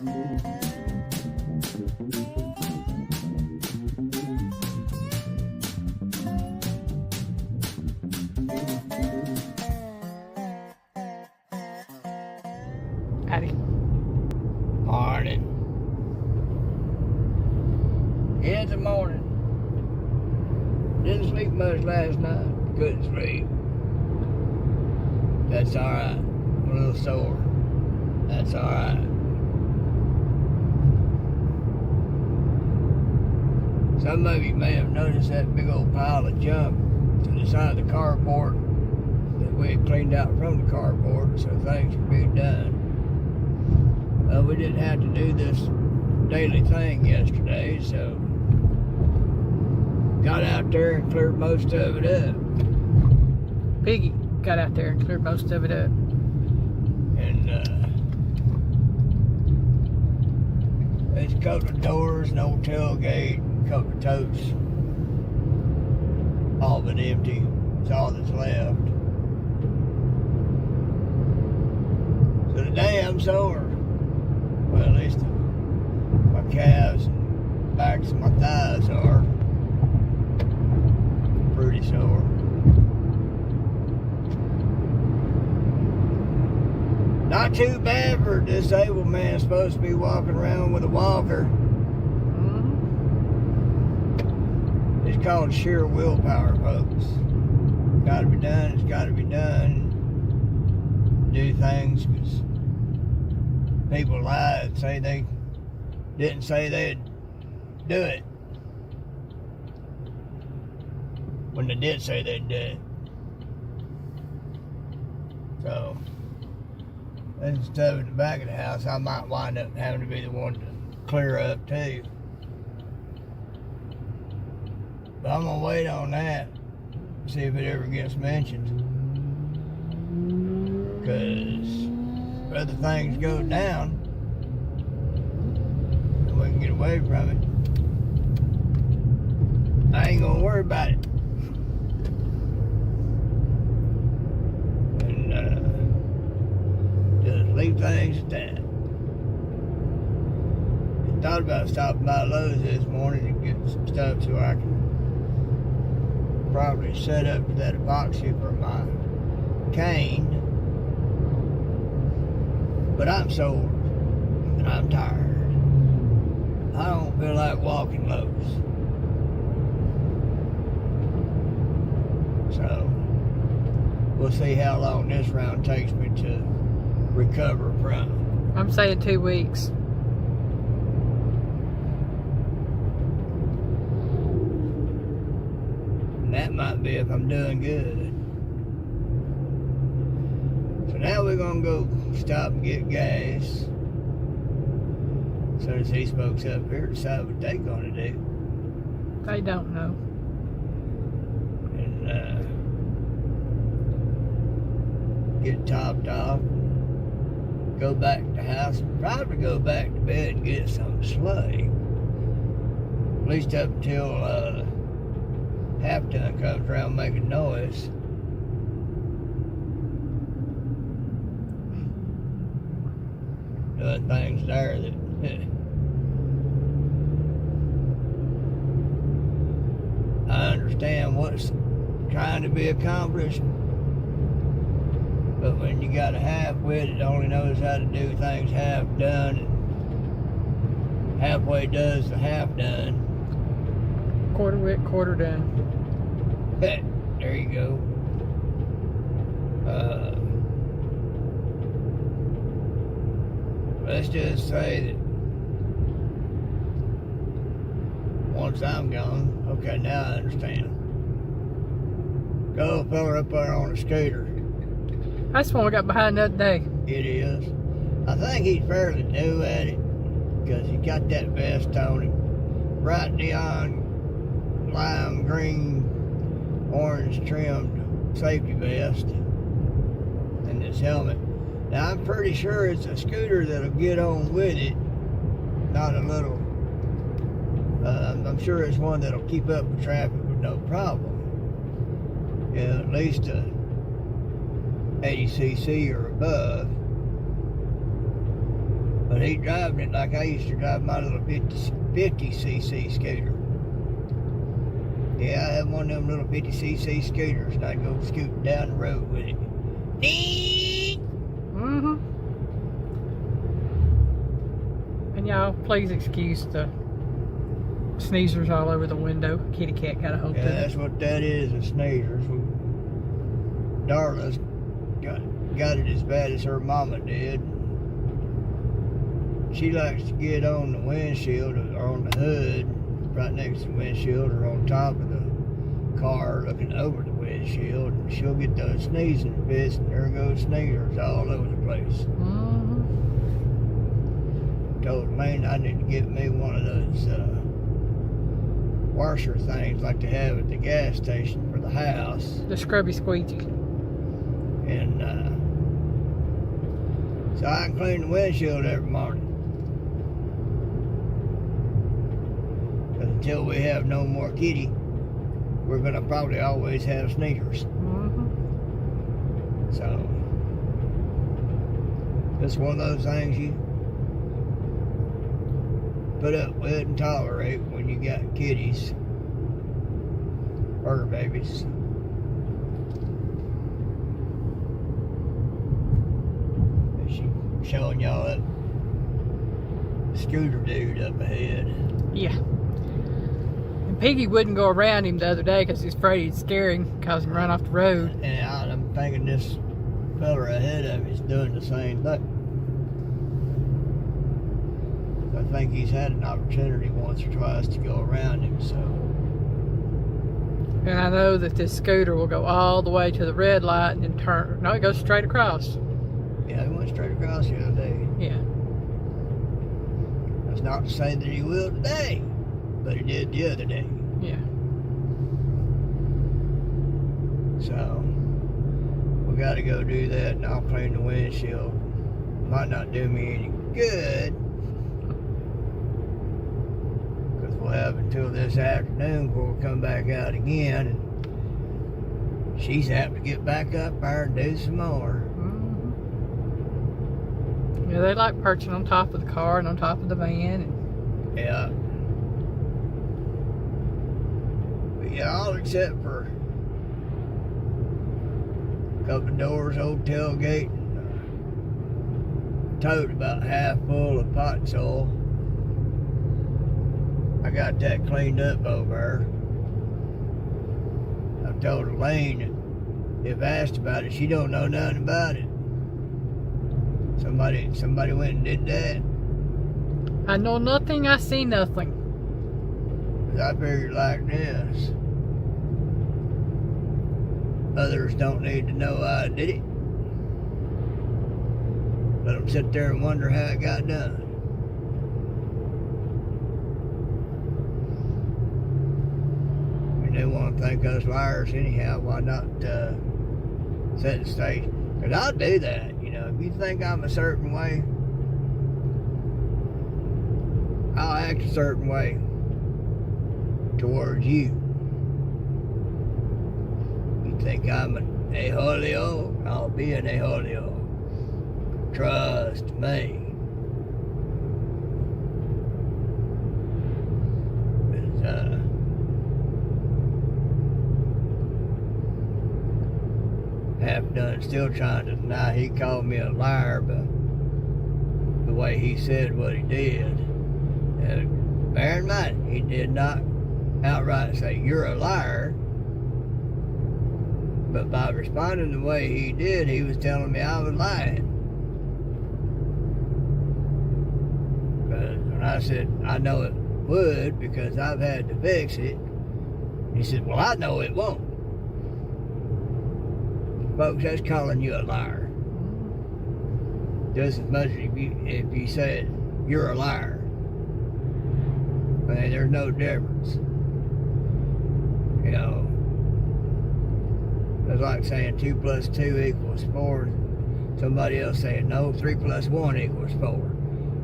Howdy. Morning. It's the morning. Didn't sleep much last night. Couldn't sleep. That's alright. I'm a little sore. That's alright. Some of you may have noticed that big old pile of junk to the side of the carport that we had cleaned out from the carport so things could be done. Well, we didn't have to do this daily thing yesterday, so got out there and cleared most of it up. Piggy got out there and cleared most of it up. And there's a couple of doors, an old tailgate, a couple of totes. All but empty. It's all that's left. So today I'm sore. Well, at least my calves and backs of my thighs are pretty sore. Not too bad for a disabled man supposed to be walking around with a walker. It's called sheer willpower, folks. Gotta be done, it's gotta be done. Do things because people lie and say they didn't say they'd do it when they did say they'd do it. So there's stuff in the back of the house I might wind up having to be the one to clear up too. But I'm gonna wait on that, see if it ever gets mentioned. Because if other things go down, and we can get away from it, I ain't gonna worry about it. And just leave things at that. I thought about stopping by Lowe's this morning and get some stuff so I can probably set up that epoxy for my cane. But I'm sore and I'm tired. I don't feel like walking Lowe's. So we'll see how long this round takes me to recover from. I'm saying 2 weeks. And that might be if I'm doing good. So now we're gonna go stop and get gas. So as these folks up here decide what they're gonna do. They don't know. And get topped off. Go back to the house. Probably go back to bed and get some sleep. At least up until halftime comes around making noise. Doing things there that I understand what's trying to be accomplished, but when you got a half-wit that only knows how to do things half done and halfway does the half done. Quarter wit, quarter done. There you go. Let's just say that once I'm gone, okay, now I understand. Go fella up there on a scooter. That's the one we got behind the other day. It is. I think he's fairly new at it because he got that vest on him. Bright neon, lime green, orange trimmed safety vest and this helmet. Now I'm pretty sure it's a scooter that'll get on with it, not a little. I'm sure it's one that'll keep up with traffic with no problem. Yeah, at least a 80cc or above. But he's driving it like I used to drive my little 50cc scooter. Yeah, I have one of them little 50cc scooters, and I go scooting down the road with it. Mm-hmm. And y'all, please excuse the sneezers all over the window. Kitty cat got a hold of Yeah, it. that's what that is, a sneezers. Darla's got it as bad as her mama did. She likes to get on the windshield or on the hood, right next to the windshield, or on top of the car looking over the windshield, and she'll get those sneezing fits, and there goes sneezers all over the place. Mm-hmm. Told man I need to get me one of those washer things like they have at the gas station for the house. The scrubby squeegee. And so I can clean the windshield every morning. But until we have no more kitty, we're gonna probably always have sneakers. Mm-hmm. So it's one of those things you put up with and tolerate when you got kitties or babies. Showing y'all that scooter dude up ahead. Yeah. And Piggy wouldn't go around him the other day because he's afraid he'd scare him, cause him run off the road. And I'm thinking this fella ahead of him is doing the same thing. I think he's had an opportunity once or twice to go around him, so. And I know that this scooter will go all the way to the red light and then turn. No, it goes straight across. Yeah, he went straight across the other day. Yeah. That's not to say that he will today, but he did the other day. Yeah. So, we got to go do that, and I'll clean the windshield. Might not do me any good, because we'll have until this afternoon before we come back out again, and she's apt to get back up there and do some more. Yeah, they like perching on top of the car and on top of the van. And Yeah. But yeah, all except for a couple of doors, old tailgate, and tote about half full of pot soil. I got that cleaned up over there. I told Elaine that if asked about it, she don't know nothing about it. Somebody went and did that. I know nothing, I see nothing. 'Cause I figured like this. Others don't need to know I did it. Let them sit there and wonder how it got done. I mean, they want to think us liars anyhow. Why not set the stage? Because I'll do that. You know, if you think I'm a certain way, I'll act a certain way towards you. You think I'm an a-holio, I'll be an a-holio. Trust me. Half done, still trying to deny he called me a liar, but the way he said what he did. And bear in mind, he did not outright say, "You're a liar." But by responding the way he did, he was telling me I was lying. But when I said, "I know it would because I've had to fix it," he said, "Well, I know it won't." Folks, that's calling you a liar. Just as much as if you said you're a liar. I mean, there's no difference. You know, it's like saying 2 + 2 = 4. Somebody else saying, no, 3 + 1 = 4.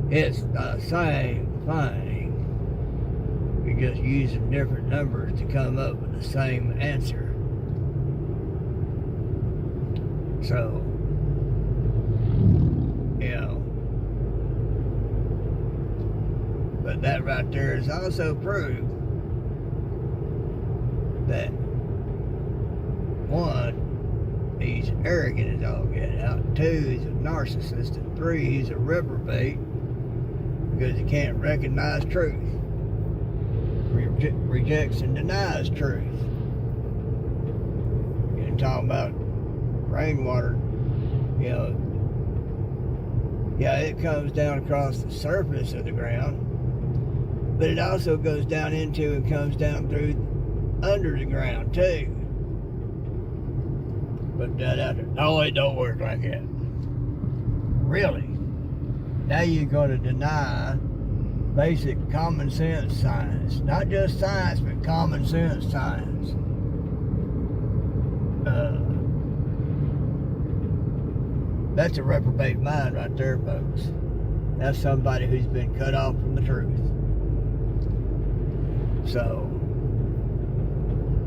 It's the same thing. You're just using different numbers to come up with the same answer. So, you know, But that right there is also proof that, one, he's arrogant as all get out. Two, he's a narcissist. And three, he's a reprobate because he can't recognize truth. Rejects and denies truth. You're talking about rainwater, you know, yeah, it comes down across the surface of the ground, but it also goes down into and comes down through under the ground too. But that no, it don't work like that. Really? Now you're going to deny basic common sense science. Not just science, but common sense science. That's a reprobate mind right there, folks. That's somebody who's been cut off from the truth. So,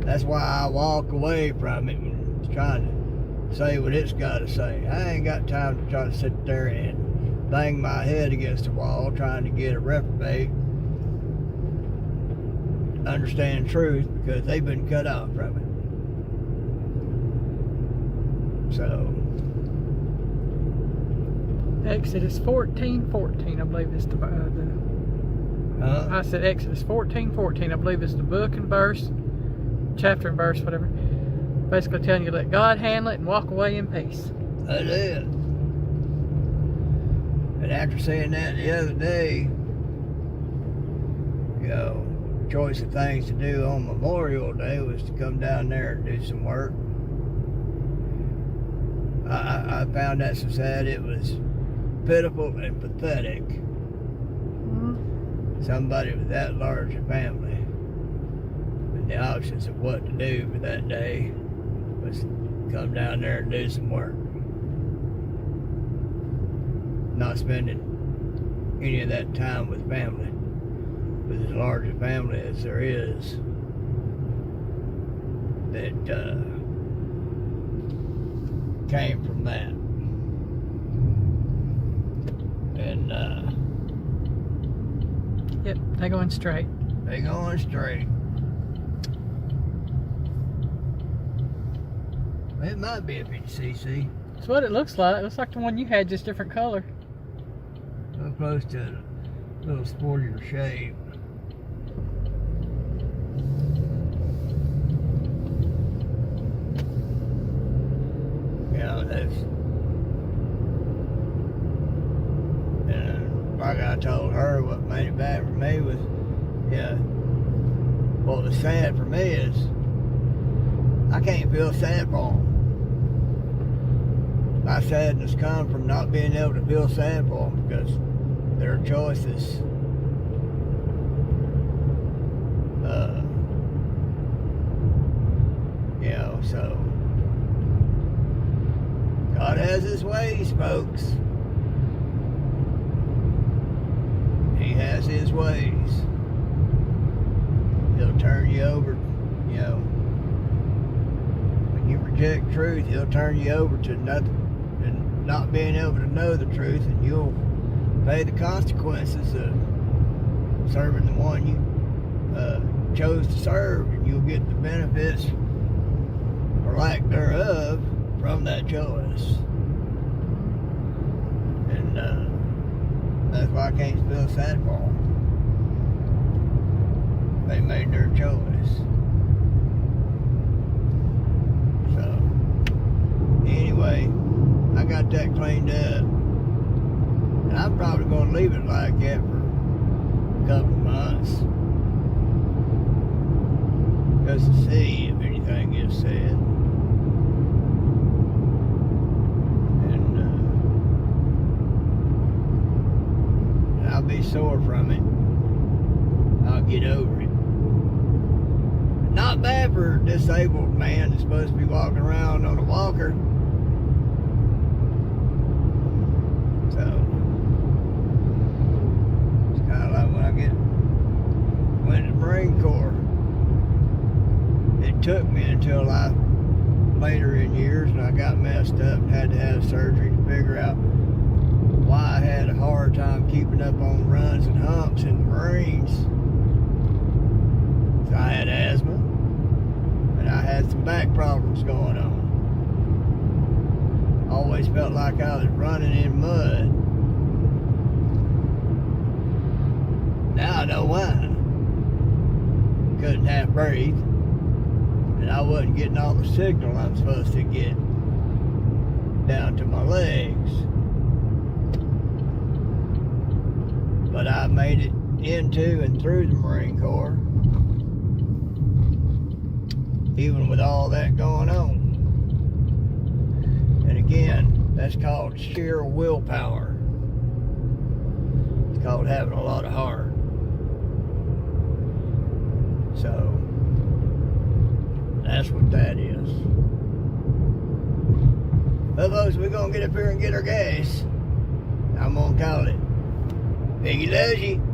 that's why I walk away from it and trying to say what it's got to say. I ain't got time to try to sit there and bang my head against the wall trying to get a reprobate to understand truth because they've been cut off from it. So, Exodus 14:14, I believe is the I said Exodus 14:14, I believe is the book and verse, chapter and verse, whatever. Basically telling you to let God handle it and walk away in peace. That is. And after saying that the other day, you know, choice of things to do on Memorial Day was to come down there and do some work. I found that so sad. It was pitiful and pathetic. Somebody with that large a family, and the options of what to do for that day was come down there and do some work. Not spending any of that time with family, with as large a family as there is, that came from that. And yep, they're going straight. They going straight. It might be a 50cc. That's what it looks like. It looks like the one you had, just different color. So close to a little sportier shape. Yeah, that's. Like I told her, what made it bad for me was, yeah, what was sad for me is I can't feel sad for them. My sadness comes from not being able to feel sad for them because their choices you know, so God has his ways, folks. He has his ways. He'll turn you over, you know. When you reject truth, he'll turn you over to nothing and not being able to know the truth, and you'll pay the consequences of serving the one you chose to serve, and you'll get the benefits or lack thereof from that choice. And that's why I can't feel sad for them. They made their choice. So, anyway, I got that cleaned up. And I'm probably going to leave it like that for a couple of months. Just to see if anything gets said. I'll be sore from it. I'll get over it. Not bad for a disabled man that's supposed to be walking around on a walker. So, it's kind of like when I went to the Marine Corps. It took me until later in years, and I got messed up and had to have surgery to figure out why I had a hard time keeping up on runs and humps in the Marines. So I had asthma, and I had some back problems going on. Always felt like I was running in mud. Now I know why. Couldn't half breathe, and I wasn't getting all the signal I'm supposed to get down to my legs. But I made it into and through the Marine Corps, even with all that going on. And again, that's called sheer willpower. It's called having a lot of heart. So, that's what that is. Well, folks, we're going to get up here and get our gas. I'm going to call it Piggy loves you.